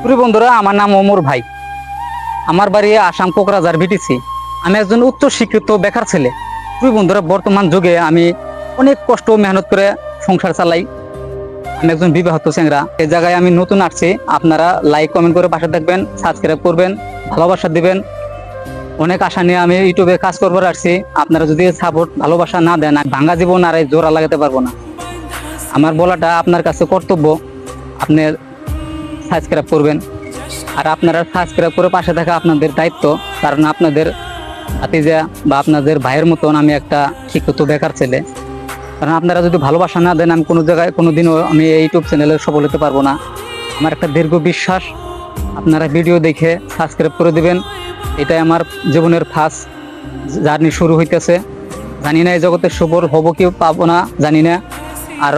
প্রিয় বন্ধুরা, আমার নাম ওমর ভাই। আমার বাড়ি আসাম কোকরাঝার বিটিসি। আমি একজন উচ্চ শিক্ষিত বেকার ছেলে। প্রিয় বন্ধুরা, বর্তমান যুগে আমি অনেক কষ্ট মেহনত করে সংসার চালাই। আমি একজন বিবাহিত চেংরা। এই জায়গায় আমি নতুন আসছি। আপনারা লাইক কমেন্ট করে পাশে থাকবেন, সাবস্ক্রাইব করবেন, ভালোবাসা দিবেন। অনেক আশা নিয়ে আমি ইউটিউবে কাজ করবার আসছি। আপনারা যদি সাপোর্ট ভালোবাসা না দেন, ভাঙ্গা জীবন আর এই জোড়া লাগাতে পারবো না। আমার বলাটা আপনার কাছে কর্তব্য। আপনি সাবস্ক্রাইব করবেন, আর আপনারা সাবস্ক্রাইব করে পাশে থাকা আপনাদের দায়িত্ব। কারণ আপনাদের ভাতিজা বা আপনাদের ভাইয়ের মতন আমি একটা শিক্ষিত বেকার ছেলে। কারণ আপনারা যদি ভালোবাসা না দেন, আমি কোনো জায়গায় কোনোদিনও আমি এই ইউটিউব চ্যানেলে সফল হতে পারবো না। আমার একটা দীর্ঘ বিশ্বাস, আপনারা ভিডিও দেখে সাবস্ক্রাইব করে দিবেন। এটাই আমার জীবনের ফার্স্ট জার্নি শুরু হইতেছে। জানি না এই জগতে সফল হবো কি পাবো না, জানি না। আর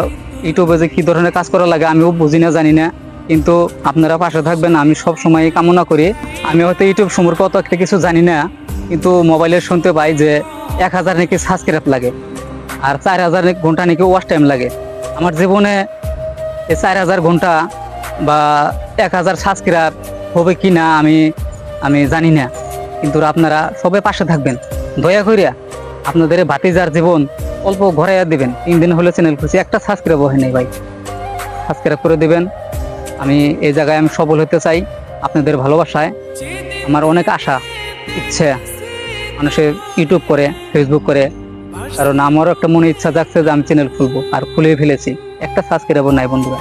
ইউটিউবে যে কী ধরনের কাজ করা লাগে আমিও বুঝি না, জানি না। কিন্তু আপনারা পাশে থাকবেন, আমি সব সময় কামনা করি। আমি হয়তো ইউটিউব সম্পর্কে অত একটা কিছু জানি না, কিন্তু মোবাইলে শুনতে পাই যে 1000 নাকি সাবস্ক্রাইব লাগে, আর 4000 ঘন্টা নাকি ওয়াচ টাইম লাগে। আমার জীবনে এই 4000 ঘন্টা বা 1000 সাবস্ক্রাইব হবে কি না আমি জানি না। কিন্তু আপনারা সবাই পাশে থাকবেন, দয়া করিয়া। আপনাদের ভাতিজার জীবন অল্প ঘরে দিবেন। 3 দিন হলে চ্যানেল খুঁজছি, একটা সাবস্ক্রাইব হয় নাই ভাই। সাবস্ক্রাইব করে দিবেন। আমি এই জায়গায় আমি সফল হতে চাই আপনাদের ভালোবাসায়। আমার অনেক আশা, ইচ্ছে মানুষের ইউটিউব করে, ফেসবুক করে। কারণ আমারও একটা মনে ইচ্ছা জাগছে যে আমি চ্যানেল খুলবো, আর খুলে ফেলেছি। একটা সাবস্ক্রাইবার নাই বন্ধুরা।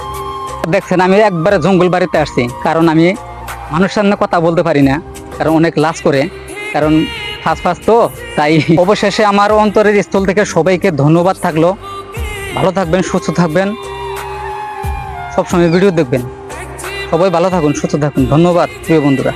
দেখছেন, আমি একবারে জঙ্গল বাড়িতে আসছি। কারণ আমি মানুষের সামনে কথা বলতে পারি না, কারণ অনেক লাজ করে। কারণ ফার্স্ট তো, তাই। অবশেষে আমার অন্তরের স্থল থেকে সবাইকে ধন্যবাদ থাকলো। ভালো থাকবেন, সুস্থ থাকবেন, সবসময় ভিডিও দেখবেন। সবাই ভালো থাকুন, সুস্থ থাকুন। ধন্যবাদ প্রিয় বন্ধুরা।